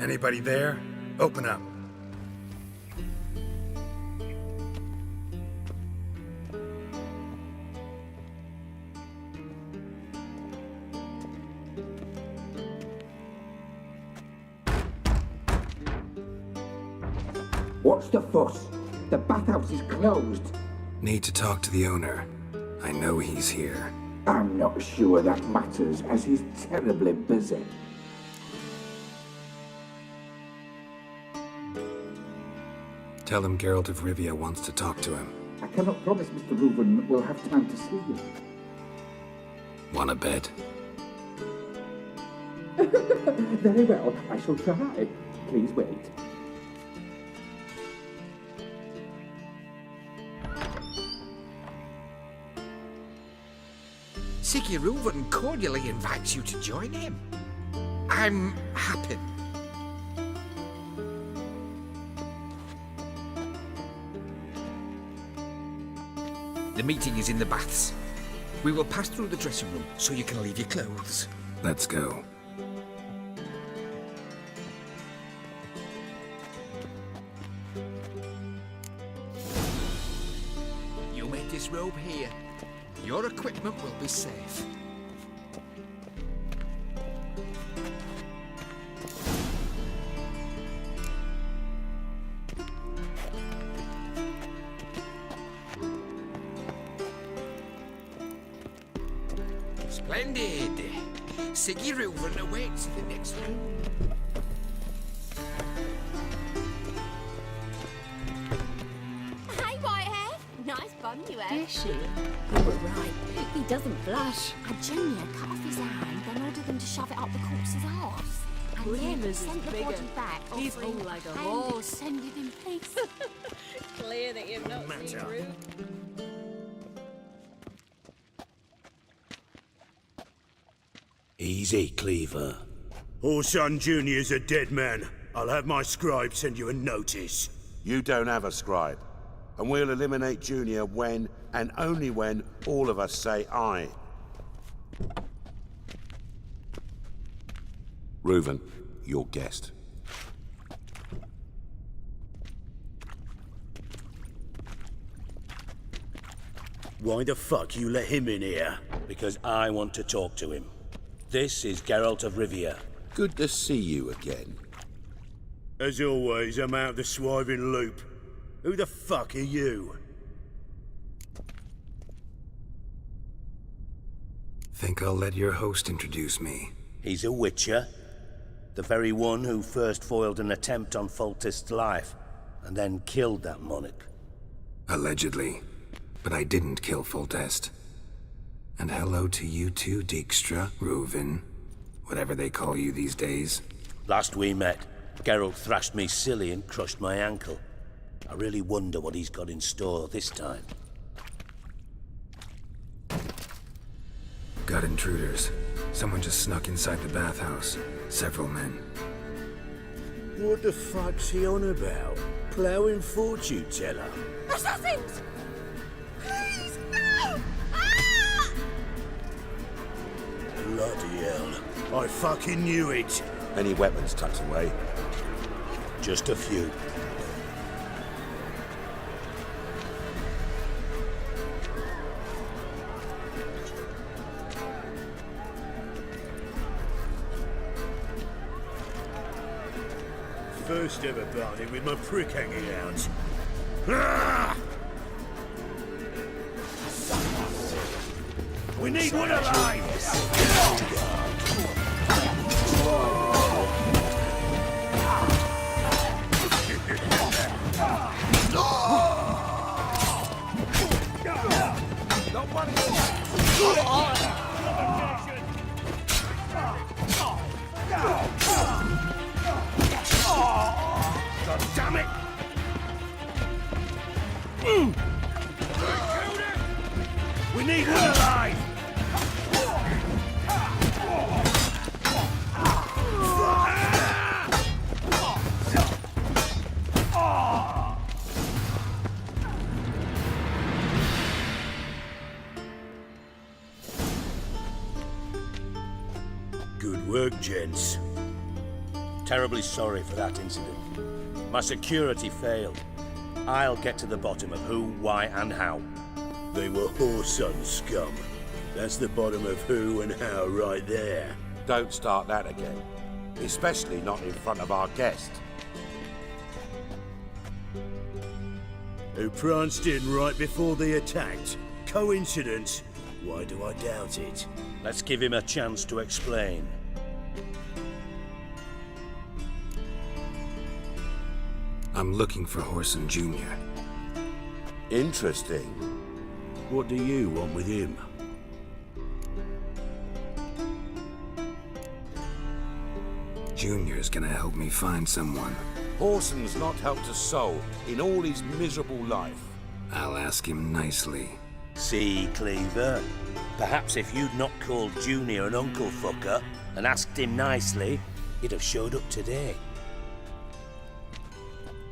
Anybody there? Open up. What's the fuss? The bathhouse is closed. Need to talk to the owner. I know he's here. I'm not sure that matters, as he's terribly busy. Tell him Geralt of Rivia wants to talk to him. I cannot promise Mr. Reuven will have time to see you. Wanna bet? Very well, I shall try. Please wait. Siggy Reuven cordially invites you to join him. I'm happy. The meeting is in the baths. We will pass through the dressing room so you can leave your clothes. Let's go. You may disrobe here. Your equipment will be safe. Splendid! Siggy Reuven awaits in the next room. Hey, Whitehead. Nice bum you have. Is she? You were right. He doesn't blush. A junior cut off his hand, then ordered them to shove it up the corpse's arse. And William then is sent the bigger. body back, He's offering hung like a hand horse. or send it in peace. Clear that you've not seen Ruth. Easy, Cleaver. Orson Jr.'s a dead man. I'll have my scribe send you a notice. You don't have a scribe. And we'll eliminate Junior when, and only when, all of us say aye. Reuven, your guest. Why the fuck you let him in here? Because I want to talk to him. This is Geralt of Rivia. Good to see you again. As always, I'm out of the swiving loop. Who the fuck are you? Think I'll let your host introduce me. He's a witcher. The very one who first foiled an attempt on Foltest's life, and then killed that monarch. Allegedly. But I didn't kill Foltest. And hello to you too, Dijkstra, Reuven, whatever they call you these days. Last we met, Geralt thrashed me silly and crushed my ankle. I really wonder what he's got in store this time. Got intruders. Someone just snuck inside the bathhouse. Several men. What the fuck's he on about? Ploughing fortune teller? Assassins! Please, no! Ah! Bloody hell. I fucking knew it. Any weapons tucked away? Just a few. First ever party with my prick hanging out. Ah! We need one alive! God damn it! We need one alive! Good work, gents. Terribly sorry for that incident. My security failed. I'll get to the bottom of who, why, and how. They were Whoreson scum. That's the bottom of who and how right there. Don't start that again. Especially not in front of our guest. Who pranced in right before they attacked. Coincidence? Why do I doubt it? Let's give him a chance to explain. I'm looking for Whoreson Jr. Interesting. What do you want with him? Junior's gonna help me find someone. Whoreson's not helped a soul in all his miserable life. I'll ask him nicely. See, Cleaver? Perhaps if you'd not called Junior an uncle fucker and asked him nicely, he'd have showed up today.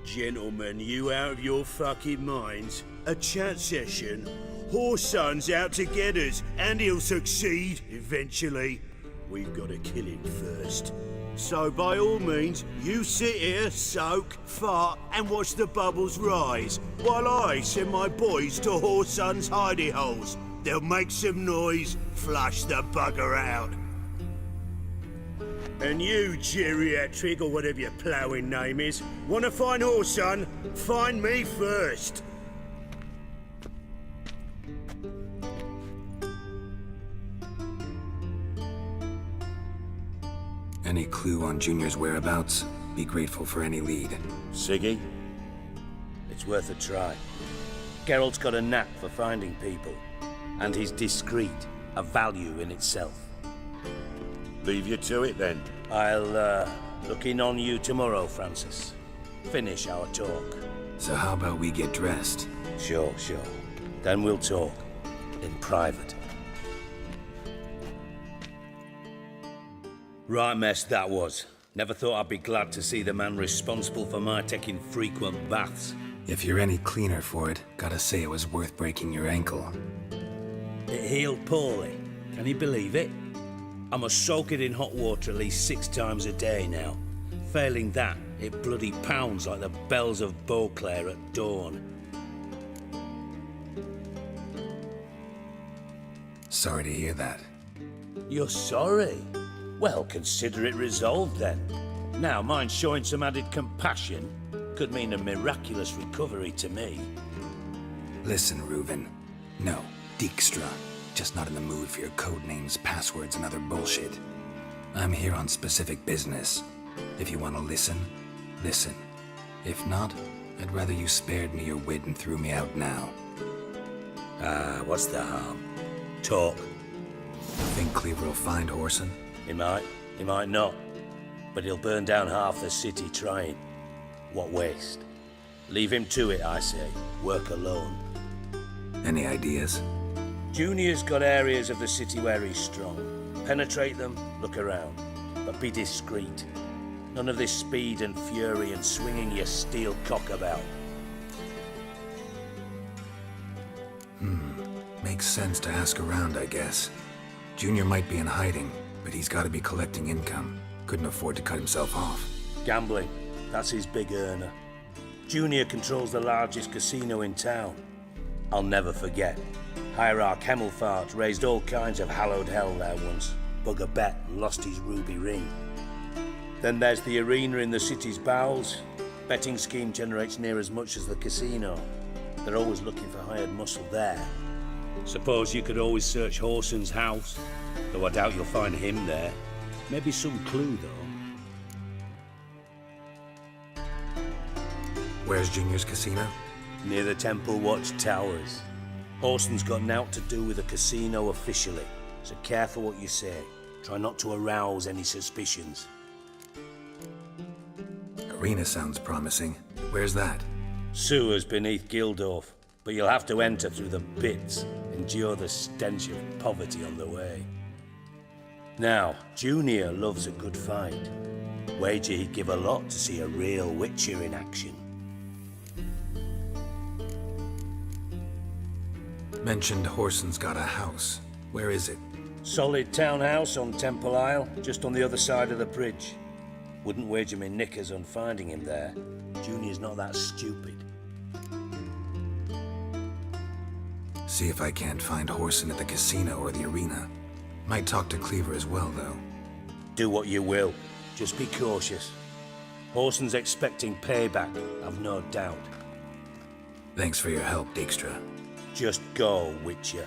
Gentlemen, you out of your fucking minds? A chat session? Whoreson's out to get us, and he'll succeed, eventually. We've got to kill him first. So by all means, you sit here, soak, fart, and watch the bubbles rise, while I send my boys to Whoreson's hidey holes. They'll make some noise, flush the bugger out. And you, geriatric, or whatever your ploughing name is, want to find Whoreson? Find me first. Any clue on Junior's whereabouts? Be grateful for any lead. Siggy? It's worth a try. Geralt's got a knack for finding people, and he's discreet, a value in itself. Leave you to it then. I'll look in on you tomorrow, Francis. Finish our talk. So how about we get dressed? Sure. Then we'll talk. In private. Right mess that was. Never thought I'd be glad to see the man responsible for my taking frequent baths. If you're any cleaner for it, gotta say it was worth breaking your ankle. It healed poorly. Can you believe it? I must soak it in hot water at least 6 times a day now. Failing that, it bloody pounds like the bells of Beauclair at dawn. Sorry to hear that. You're sorry? Well, consider it resolved then. Now, mind showing some added compassion could mean a miraculous recovery to me. Listen, Reuven. No, Dijkstra. Just not in the mood for your code names, passwords, and other bullshit. I'm here on specific business. If you want to listen, listen. If not, I'd rather you spared me your wit and threw me out now. What's the harm? Talk. Think Cleaver will find Whoreson? He might not. But he'll burn down half the city trying. What waste? Leave him to it, I say. Work alone. Any ideas? Junior's got areas of the city where he's strong. Penetrate them, look around. But be discreet. None of this speed and fury and swinging your steel cock about. Makes sense to ask around, I guess. Junior might be in hiding, but he's got to be collecting income. Couldn't afford to cut himself off. Gambling. That's his big earner. Junior controls the largest casino in town. I'll never forget. Hierarch Hemmelfart raised all kinds of hallowed hell there once. Bugger bet and lost his ruby ring. Then there's the arena in the city's bowels. Betting scheme generates near as much as the casino. They're always looking for hired muscle there. Suppose you could always search Whoreson's house, though I doubt you'll find him there. Maybe some clue, though. Where's Junior's casino? Near the Temple Watch Towers. Whoreson's got naught to do with the casino officially, so careful what you say. Try not to arouse any suspicions. Arena sounds promising. Where's that? Sewers beneath Gildorf, but you'll have to enter through the pits, endure the stench of poverty on the way. Now, Junior loves a good fight. Wager he'd give a lot to see a real Witcher in action. Mentioned Whoreson's got a house. Where is it? Solid townhouse on Temple Isle, just on the other side of the bridge. Wouldn't wager me knickers on finding him there. Junior's not that stupid. See if I can't find Horson at the casino or the arena. Might talk to Cleaver as well, though. Do what you will. Just be cautious. Horson's expecting payback, I've no doubt. Thanks for your help, Dijkstra. Just go, Witcher.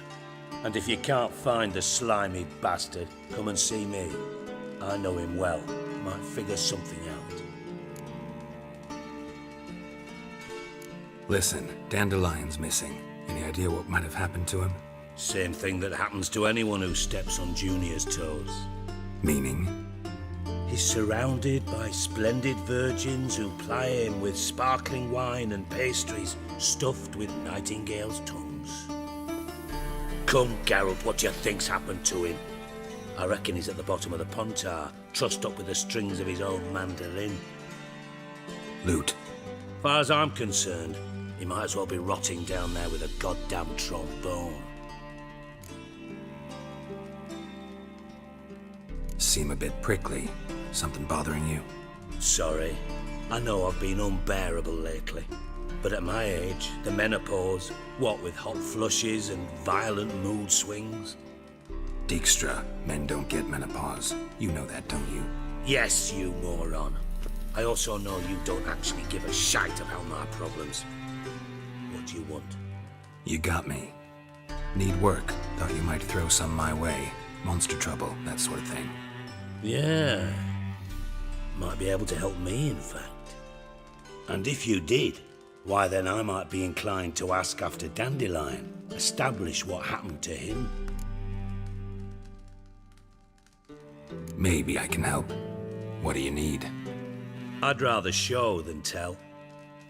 And if you can't find the slimy bastard, come and see me. I know him well. Might figure something out. Listen, Dandelion's missing. Any idea what might have happened to him? Same thing that happens to anyone who steps on Junior's toes. Meaning? He's surrounded by splendid virgins who ply him with sparkling wine and pastries stuffed with nightingales' tongues. Come, Geralt, what do you think's happened to him? I reckon he's at the bottom of the Pontar, trussed up with the strings of his own mandolin. Loot. Far as I'm concerned, he might as well be rotting down there with a goddamn trombone. Seem a bit prickly. Something bothering you? Sorry. I know I've been unbearable lately. But at my age, the menopause, what with hot flushes and violent mood swings? Dijkstra, men don't get menopause. You know that, don't you? Yes, you moron. I also know you don't actually give a shite about my problems. What do you want? You got me. Need work. Thought you might throw some my way. Monster trouble, that sort of thing. Yeah. Might be able to help me, in fact. And if you did, why then I might be inclined to ask after Dandelion, establish what happened to him. Maybe I can help. What do you need? I'd rather show than tell.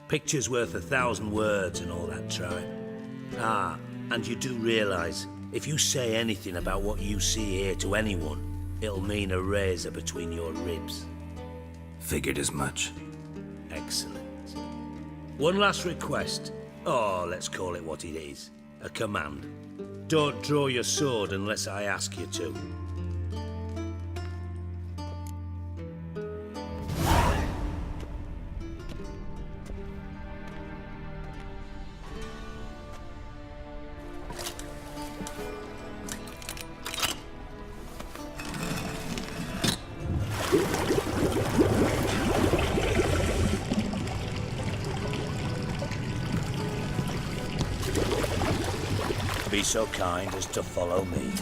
Picture's worth 1,000 words and all that tripe. Ah, and you do realise, if you say anything about what you see here to anyone, it'll mean a razor between your ribs. Figured as much. Excellent. One last request. Oh, let's call it what it is. A command. Don't draw your sword unless I ask you to. Be so kind as to follow me.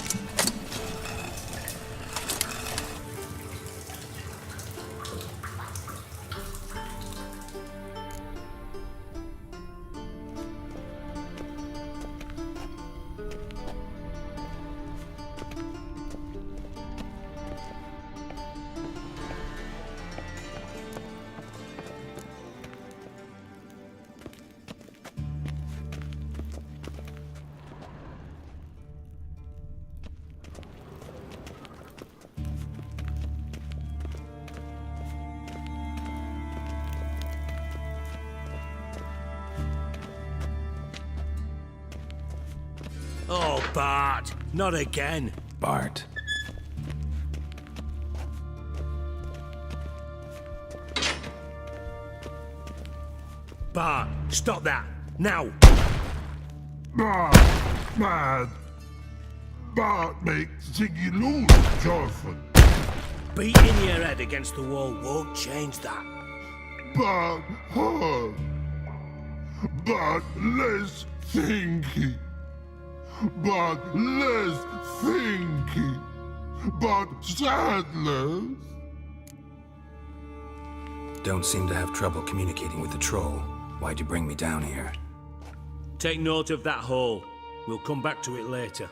Oh, Bart, not again. Bart. Bart, stop that, now! Bad. Bart makes Ziggy lose, Jorfin. Beating your head against the wall won't change that. Bart hard. Bart less thinky. Bart less thinky. Bart sadless. Don't seem to have trouble communicating with the troll. Why'd you bring me down here? Take note of that hole. We'll come back to it later.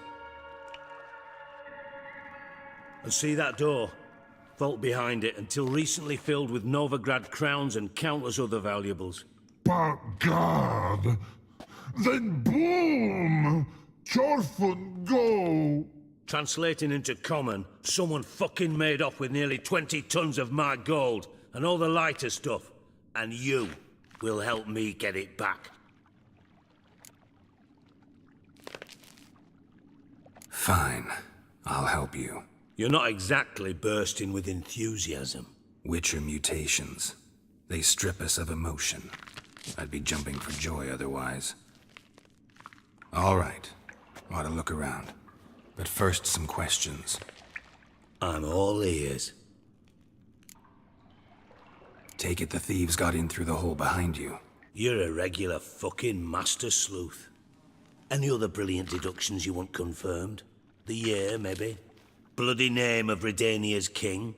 And see that door? Vault behind it, until recently filled with Novigrad crowns and countless other valuables. But God, then boom! Jorfin go! Translating into common, someone fucking made off with nearly 20 tons of my gold and all the lighter stuff. And you will help me get it back. Fine. I'll help you. You're not exactly bursting with enthusiasm. Witcher mutations. They strip us of emotion. I'd be jumping for joy otherwise. All right. Ought to look around. But first, some questions. I'm all ears. Take it the thieves got in through the hole behind you. You're a regular fucking master sleuth. Any other brilliant deductions you want confirmed? The year, maybe? Bloody name of Redania's king?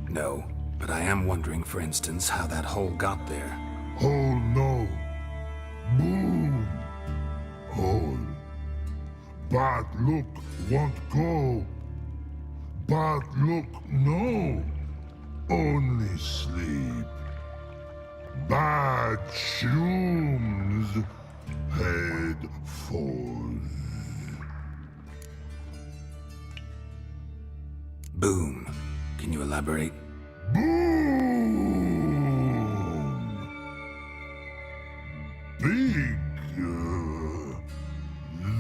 No, but I am wondering, for instance, how that hole got there. Hole no. Boom. Hole. Bad look won't go. Bad look no. Only sleep. Bad shrooms. Head falls. Boom. Can you elaborate? Boom! Big,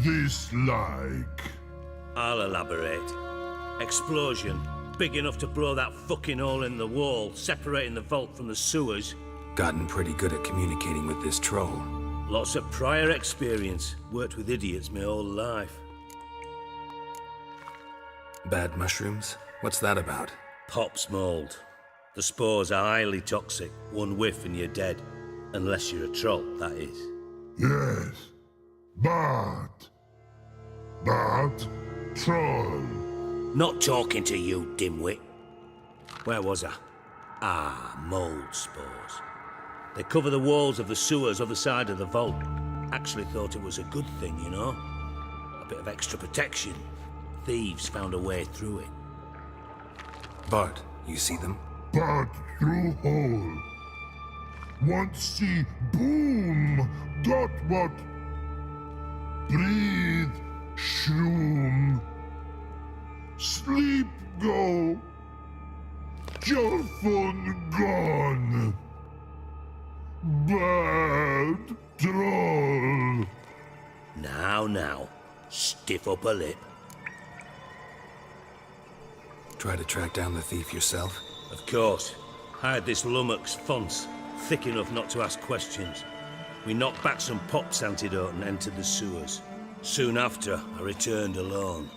this like. I'll elaborate. Explosion. Big enough to blow that fucking hole in the wall, separating the vault from the sewers. Gotten pretty good at communicating with this troll. Lots of prior experience. Worked with idiots my whole life. Bad mushrooms? What's that about? Pops mold. The spores are highly toxic. One whiff and you're dead. Unless you're a troll, that is. Yes. Bad. Bad troll. Not talking to you, dimwit. Where was I? Ah, mold spores. They cover the walls of the sewers other side of the vault. Actually thought it was a good thing, you know? A bit of extra protection. Thieves found a way through it. Bart, you see them? Bad through hole. Want see boom. Got what? Breathe. Shroom. Sleep go. Your phone gone. Bad troll. Now. Stiff upper lip. Try to track down the thief yourself? Of course. Hired this lummox, Fons. Thick enough not to ask questions. We knocked back some Pop's antidote and entered the sewers. Soon after, I returned alone.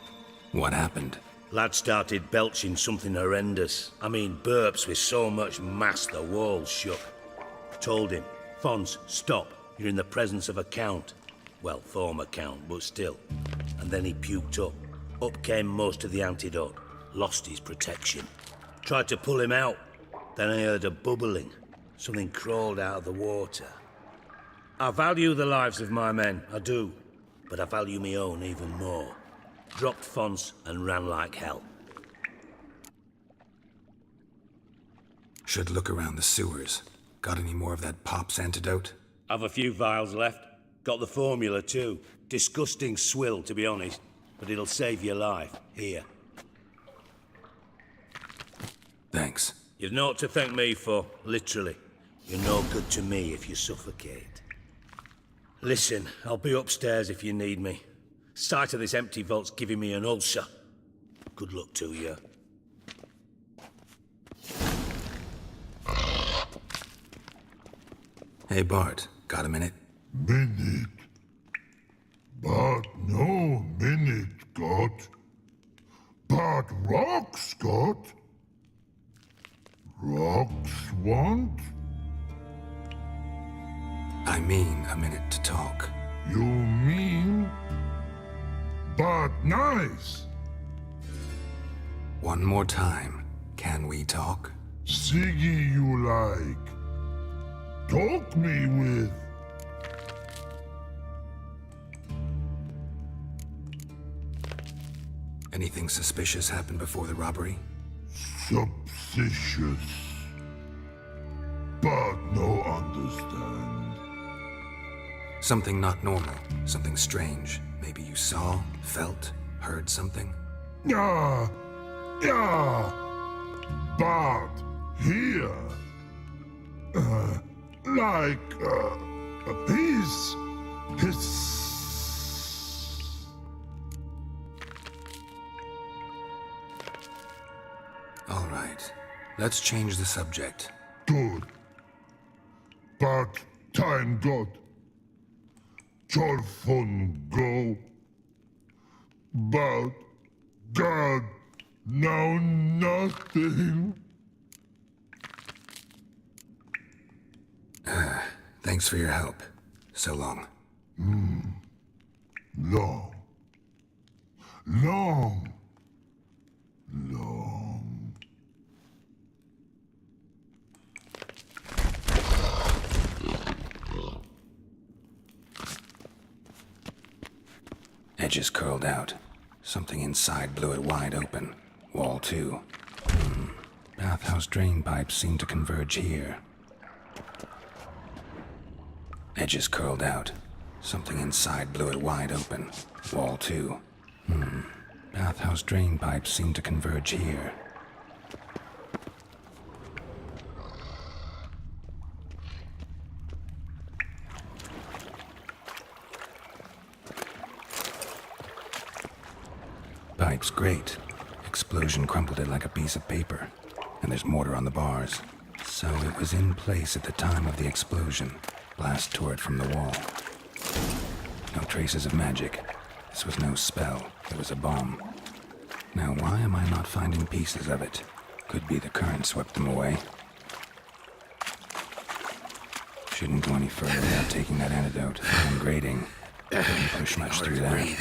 What happened? Lad started belching something horrendous. I mean, burps with so much mass the walls shook. Told him, Fons, stop. You're in the presence of a count. Well, former count, but still. And then he puked up. Up came most of the antidote. Lost his protection. Tried to pull him out. Then I heard a bubbling. Something crawled out of the water. I value the lives of my men, I do. But I value my own even more. Dropped Fons and ran like hell. Should look around the sewers. Got any more of that Pop's antidote? I've a few vials left. Got the formula too. Disgusting swill, to be honest. But it'll save your life. Here. Thanks. You've naught to thank me for, literally. You're no good to me if you suffocate. Listen, I'll be upstairs if you need me. Sight of this empty vault's giving me an ulcer. Good luck to you. Hey Bart, got a minute? Minute. But no minute got. But rocks got. Rocks want? I mean a minute to talk. You mean? But nice. One more time. Can we talk? Siggy you like. Talk me with. Anything suspicious happened before the robbery? Suspicious. But no understand. Something not normal. Something strange. Maybe you saw, felt, heard something? Yeah. But here. Like a piece. His. All right. Let's change the subject. Good. But thank God. Jorfun go. But God, now nothing. Thanks for your help. So long. Long. Long. Long. Edges curled out. Something inside blew it wide open. Wall 2. Bathhouse drain pipes seem to converge here. Edges curled out. Something inside blew it wide open. Wall 2. Bathhouse drain pipes seem to converge here. Pipes great. Explosion crumpled it like a piece of paper. And there's mortar on the bars. So it was in place at the time of the explosion. Blast tore it from the wall. No traces of magic. This was no spell. It was a bomb. Now why am I not finding pieces of it? Could be the current swept them away. Shouldn't go any further without taking that antidote. I'm grading. Couldn't push much through that.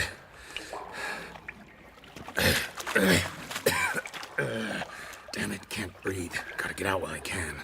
Damn it, can't breathe. Gotta get out while I can.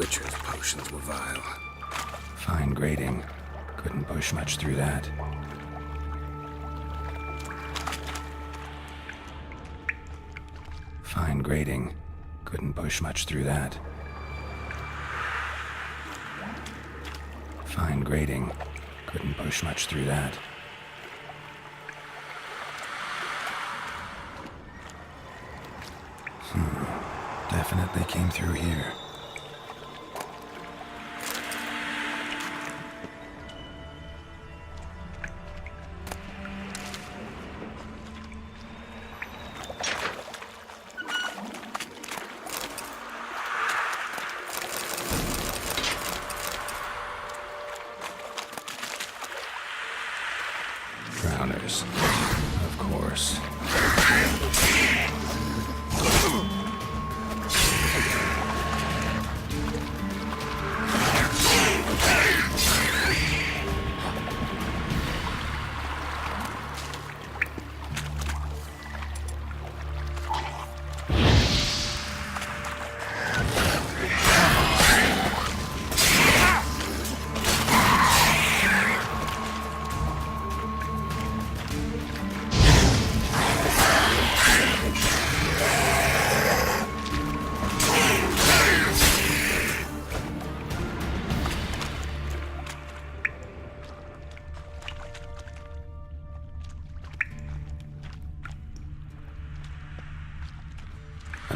Witcher's potions were vile. Fine grading. Couldn't push much through that. Fine grading. Couldn't push much through that. Fine grading. Couldn't push much through that. Definitely came through here. Drowners, of course.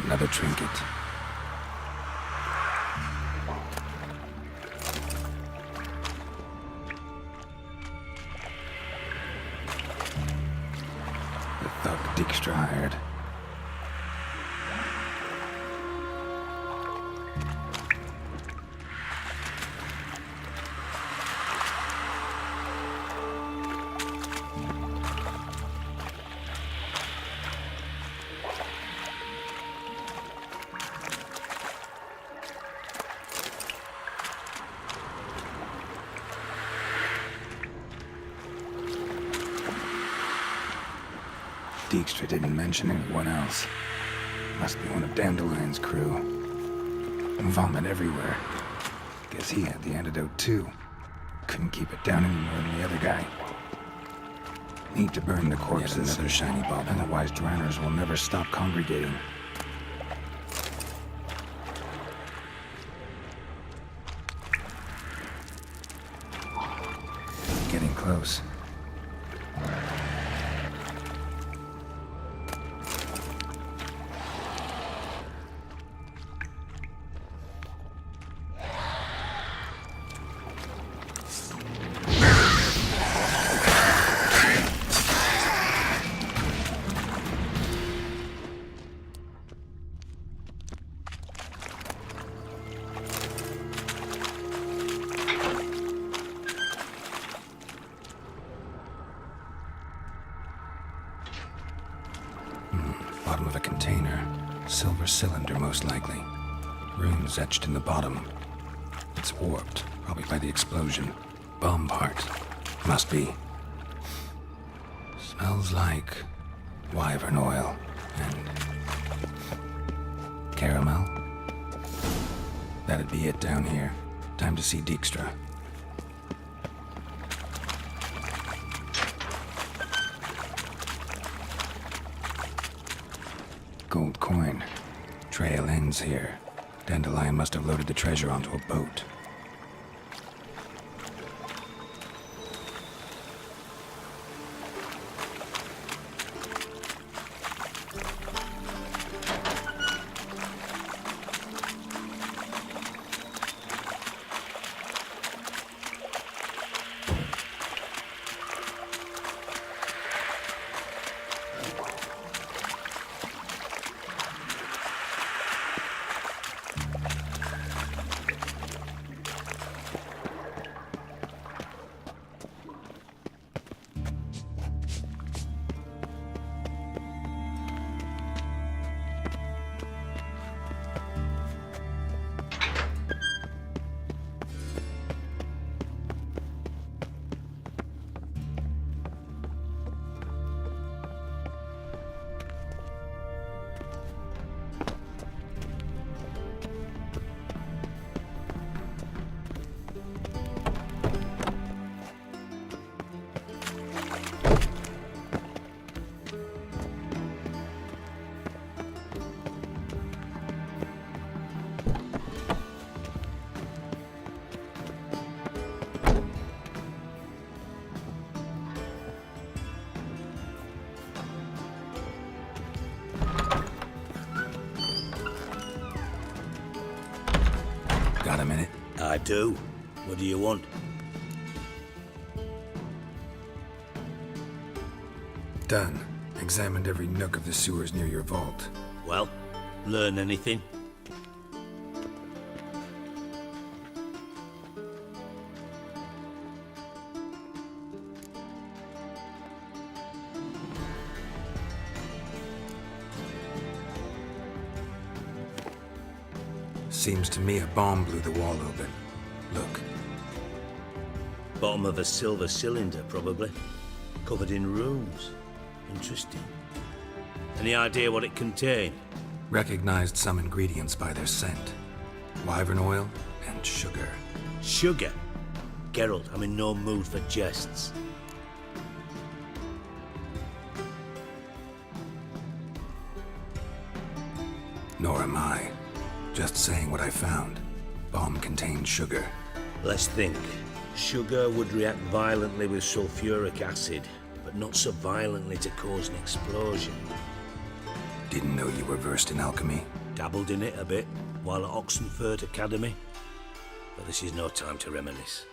Another trinket. The thug Dijkstra hired. Dijkstra didn't mention anyone else. Must be one of Dandelion's crew. Vomit everywhere. Guess he had the antidote too. Couldn't keep it down any more than the other guy. Need to burn the corpses. Yet another shiny bob, otherwise drowners will never stop congregating. Getting close. Bottom of a container. Silver cylinder, most likely. Runes etched in the bottom. It's warped, probably by the explosion. Bomb part. Must be. Smells like wyvern oil and caramel. That'd be it down here. Time to see Dijkstra. Gold coin. Trail ends here. Dandelion must have loaded the treasure onto a boat. Got a minute? I do. What do you want? Done. Examined every nook of the sewers near your vault. Well, learn anything? Seems to me a bomb blew the wall open. Look. Bottom of a silver cylinder, probably. Covered in runes. Interesting. Any idea what it contained? Recognized some ingredients by their scent. Wyvern oil and sugar. Sugar? Geralt, I'm in no mood for jests. Nor am I. Just saying what I found. Bomb contained sugar. Let's think. Sugar would react violently with sulfuric acid, but not so violently to cause an explosion. Didn't know you were versed in alchemy. Dabbled in it a bit while at Oxenford Academy. But this is no time to reminisce.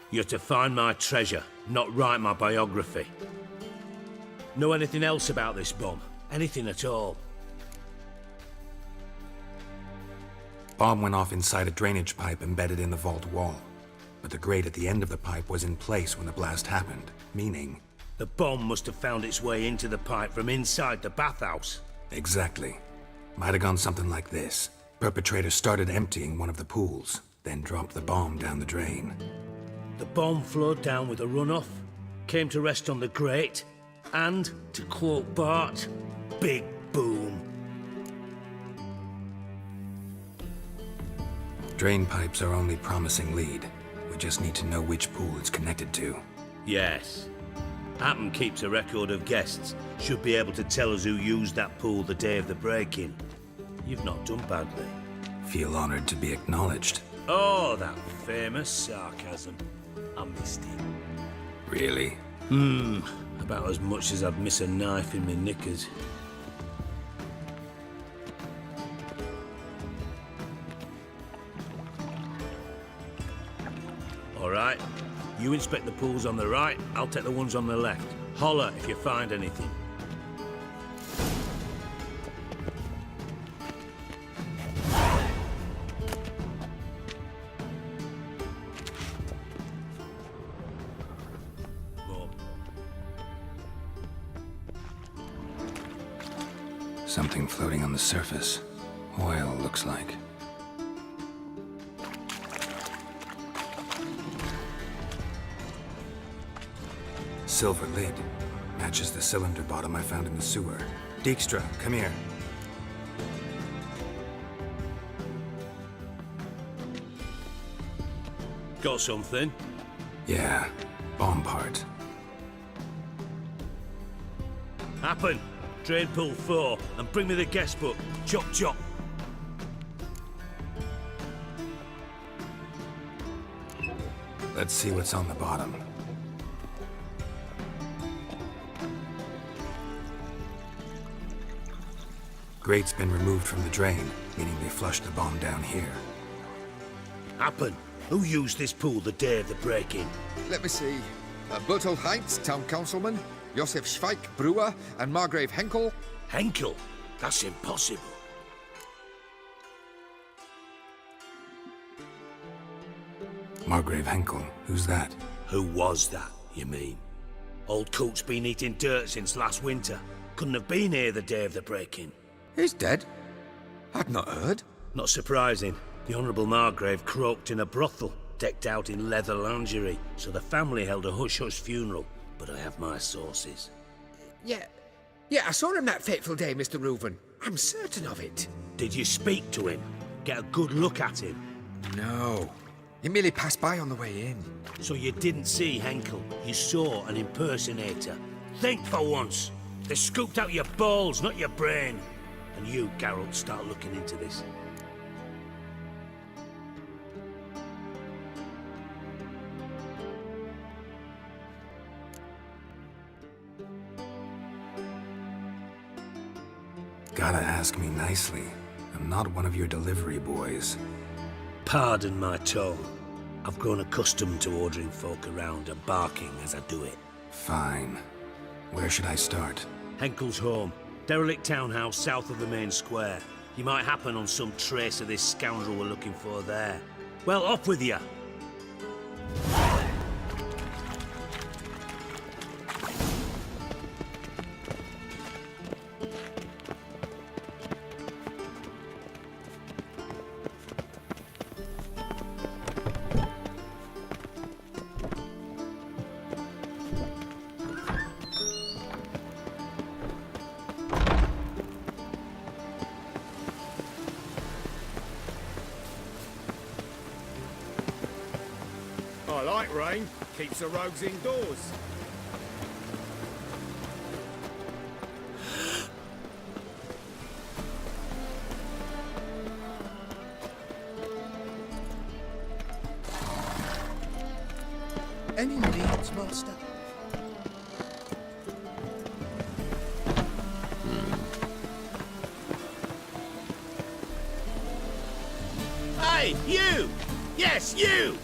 You're to find my treasure, not write my biography. Know anything else about this bomb? Anything at all? Bomb went off inside a drainage pipe embedded in the vault wall. But the grate at the end of the pipe was in place when the blast happened, meaning... The bomb must have found its way into the pipe from inside the bathhouse. Exactly. Might have gone something like this. Perpetrator started emptying one of the pools, then dropped the bomb down the drain. The bomb flowed down with a runoff, came to rest on the grate, and, to quote Bart, big boom. Drain pipes are only promising lead. We just need to know which pool it's connected to. Yes. Happen keeps a record of guests. Should be able to tell us who used that pool the day of the break-in. You've not done badly. Feel honored to be acknowledged. Oh, that famous sarcasm. I missed it. Really? About as much as I'd miss a knife in my knickers. All right. You inspect the pools on the right, I'll take the ones on the left. Holler if you find anything. More. Something floating on the surface. Oil, looks like. Silver lid. Matches the cylinder bottom I found in the sewer. Dijkstra, come here. Got something? Yeah, bomb part. Happen. Drain pool 4, and bring me the guest book. Chop chop. Let's see what's on the bottom. Grate's been removed from the drain, meaning they flushed the bomb down here. Happen. Who used this pool the day of the break-in? Let me see. Bertold Heinz, town councilman, Josef Schweik, brewer, and Margrave Henkel. Henkel? That's impossible. Margrave Henkel, who's that? Who was that, you mean? Old Coot's been eating dirt since last winter. Couldn't have been here the day of the break-in. He's dead? I'd not heard. Not surprising. The Honourable Margrave croaked in a brothel, decked out in leather lingerie, so the family held a hush-hush funeral. But I have my sources. Yeah, I saw him that fateful day, Mr. Reuven. I'm certain of it. Did you speak to him? Get a good look at him? No. He merely passed by on the way in. So you didn't see Henkel. You saw an impersonator. Think for once. They scooped out your balls, not your brain. And you, Geralt, start looking into this. Gotta ask me nicely. I'm not one of your delivery boys. Pardon my tone. I've grown accustomed to ordering folk around and barking as I do it. Fine. Where should I start? Henkel's home. Derelict townhouse south of the main square. You might happen on some trace of this scoundrel we're looking for there. Well, up with you! I like rain. Keeps the rogues indoors. Any leads, master? Hey, you! Yes, you!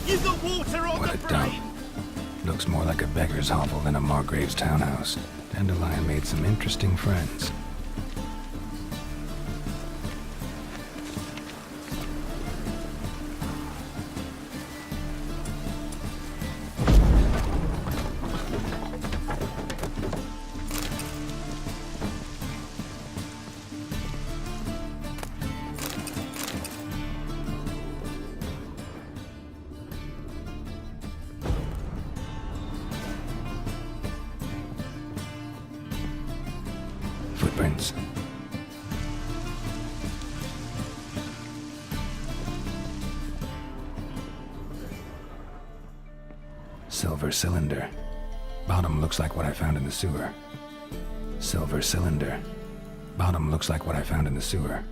You got water on What the a brain! dump. Looks more like a beggar's hovel than a Margrave's townhouse. Dandelion made some interesting friends. Footprints. Silver cylinder. Bottom looks like what I found in the sewer. Silver cylinder. Bottom looks like what I found in the sewer.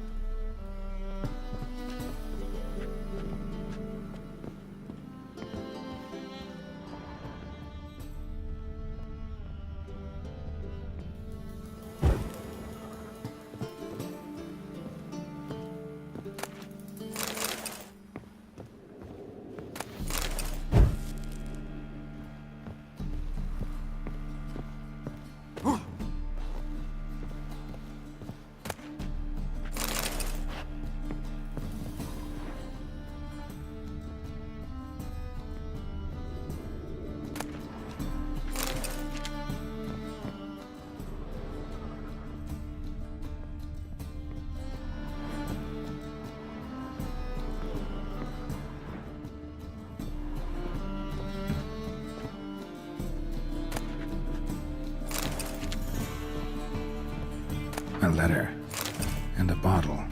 A letter and a bottle.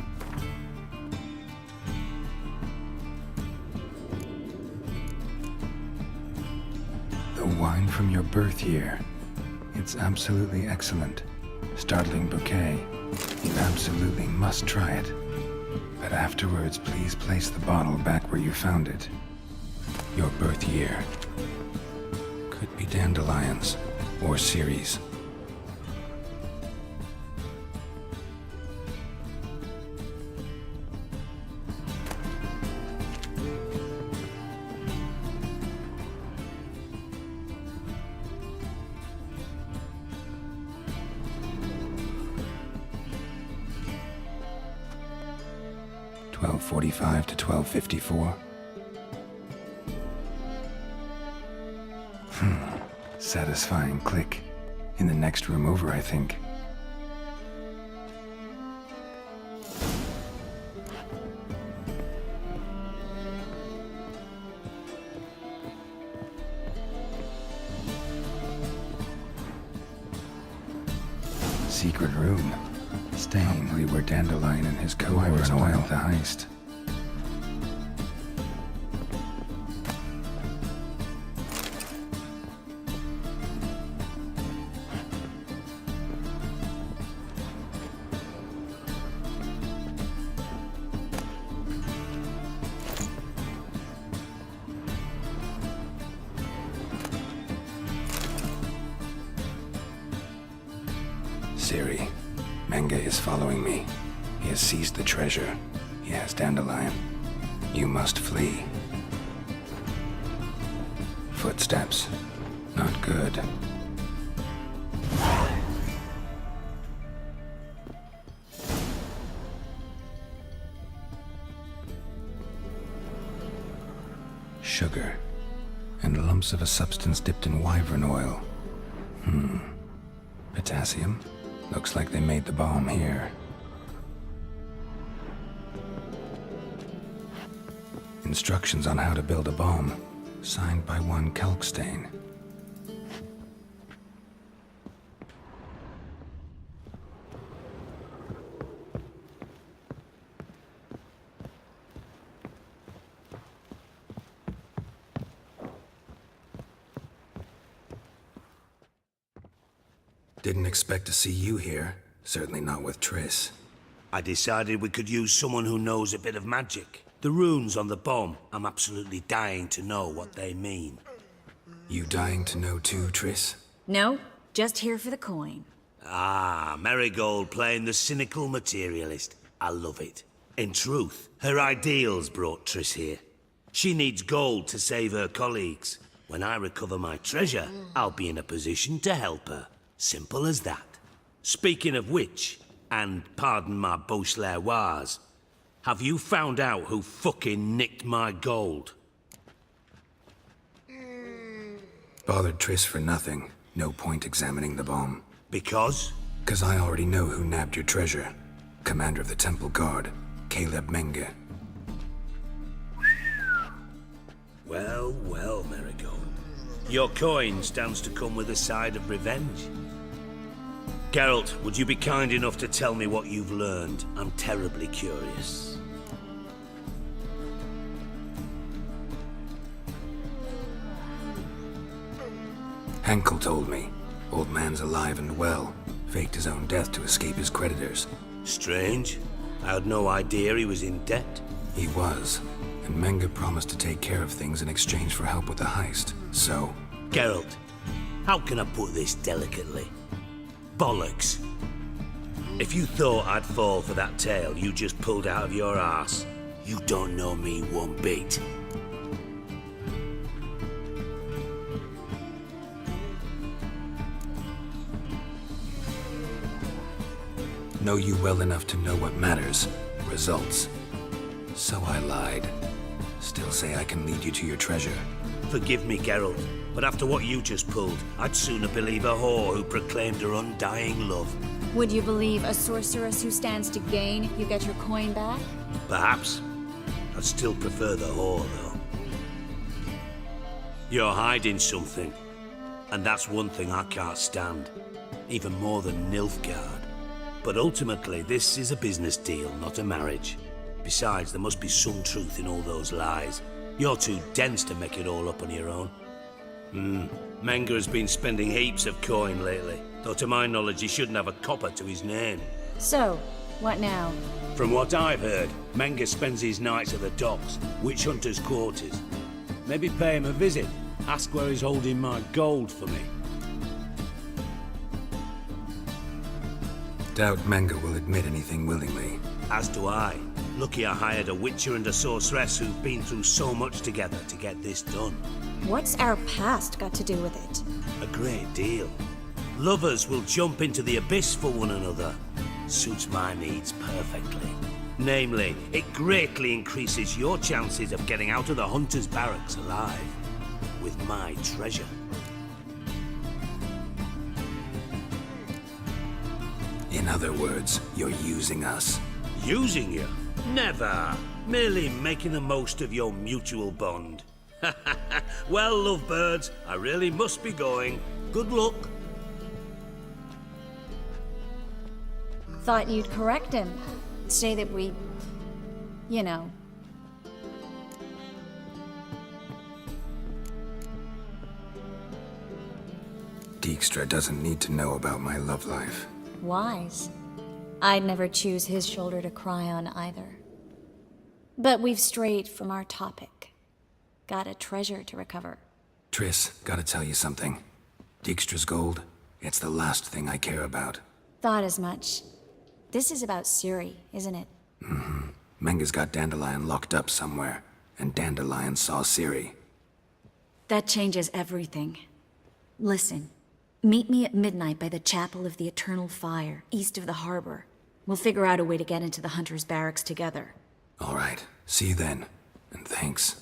The wine from your birth year. It's absolutely excellent. Startling bouquet. You absolutely must try it. But afterwards, please place the bottle back where you found it. Your birth year. Could be dandelions or Ceres. $12:45 to $12:54. Satisfying click. In the next room over, I think. Secret room. Staying where Dandelion and his cohorts oiled the heist. Ciri, Menge is following me. He has seized the treasure. He has Dandelion. You must flee. Footsteps. Not good. Sugar. And lumps of a substance dipped in wyvern oil. Potassium? Looks like they made the bomb here. Instructions on how to build a bomb. Signed by one Kalkstein. Didn't expect to see you here. Certainly not with Triss. I decided we could use someone who knows a bit of magic. The runes on the bomb, I'm absolutely dying to know what they mean. You dying to know too, Triss? No, just here for the coin. Ah, Marigold playing the cynical materialist. I love it. In truth, her ideals brought Triss here. She needs gold to save her colleagues. When I recover my treasure, I'll be in a position to help her. Simple as that. Speaking of which, and pardon my Beauclervois, have you found out who fucking nicked my gold? Bothered Triss for nothing. No point examining the bomb. Because? 'Cause I already know who nabbed your treasure. Commander of the Temple Guard, Caleb Menge. Well, well, Marigold. Your coin stands to come with a side of revenge. Geralt, would you be kind enough to tell me what you've learned? I'm terribly curious. Henkel told me. Old man's alive and well. Faked his own death to escape his creditors. Strange. I had no idea he was in debt. He was. And Menge promised to take care of things in exchange for help with the heist. So... Geralt, how can I put this delicately? Bollocks. If you thought I'd fall for that tale you just pulled out of your arse, you don't know me one bit. Know you well enough to know what matters. Results. So I lied. Still say I can lead you to your treasure. Forgive me, Geralt, but after what you just pulled, I'd sooner believe a whore who proclaimed her undying love. Would you believe a sorceress who stands to gain if you get your coin back? Perhaps. I'd still prefer the whore, though. You're hiding something, and that's one thing I can't stand. Even more than Nilfgaard. But ultimately, this is a business deal, not a marriage. Besides, there must be some truth in all those lies. You're too dense to make it all up on your own. Menge has been spending heaps of coin lately, though to my knowledge he shouldn't have a copper to his name. So, what now? From what I've heard, Menge spends his nights at the docks, witch hunters' quarters. Maybe pay him a visit, ask where he's holding my gold for me. Doubt Menge will admit anything willingly. As do I. Lucky I hired a witcher and a sorceress who've been through so much together to get this done. What's our past got to do with it? A great deal. Lovers will jump into the abyss for one another. Suits my needs perfectly. Namely, it greatly increases your chances of getting out of the hunter's barracks alive. With my treasure. In other words, you're using us. Using you? Never. Merely making the most of your mutual bond. Well, lovebirds, I really must be going. Good luck. Thought you'd correct him. Say that we... you know. Dijkstra doesn't need to know about my love life. Wise. I'd never choose his shoulder to cry on either. But we've strayed from our topic. Got a treasure to recover. Triss, gotta tell you something. Dijkstra's gold, it's the last thing I care about. Thought as much. This is about Ciri, isn't it? Menga's got Dandelion locked up somewhere, and Dandelion saw Ciri. That changes everything. Listen, meet me at midnight by the Chapel of the Eternal Fire, east of the harbor. We'll figure out a way to get into the Hunter's barracks together. All right, see you then, and thanks.